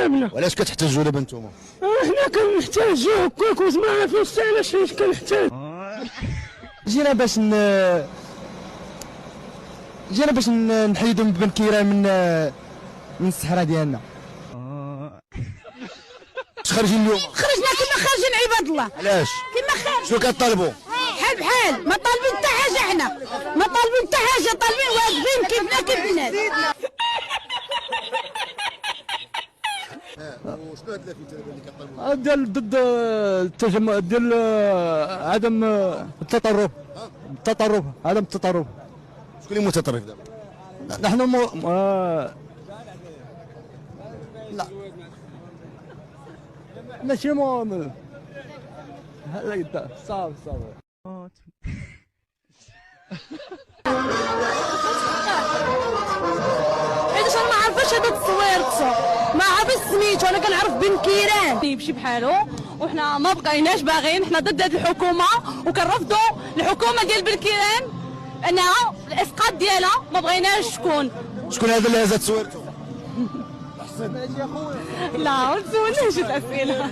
كامله. وعلاش كتحتاجوا دابا نتوما؟ احنا كنحتاجوا هكاك وما عرفتش علاش كنحتاج. جينا باش نحيدوا بن كيران من الصحراء ديالنا. اش خارجين اليوم؟ خرجنا كما خارجين عباد الله. علاش؟ كما خارج. شنو كطالبوا؟ بحال بحال ما طالبين حتى حاجه، حنا ما طالبين حتى حاجه، طالبين واقفين كيفنا كيف الناس. وشنو هاد اللافته اللي كطالبوا؟ ديال ضد التجمع، ديال عدم التطرف. عدم التطرف. شكون اللي متطرف دابا؟ نحن لا ماشي هلا صافي حيت انا ما عارفاش هذا التصوير، ما عارفاش سميتو، انا كنعرف بن كيران يمشي بحالو، وحنا ما بقيناش باغيين، حنا ضد هذه الحكومه وكنرفضوا الحكومه ديال بن كيران انها الاسقاط ديالها ما بغيناش تكون. شكون هذا اللي هزت تصويرته؟ لا ما تسولنيش الاسئله.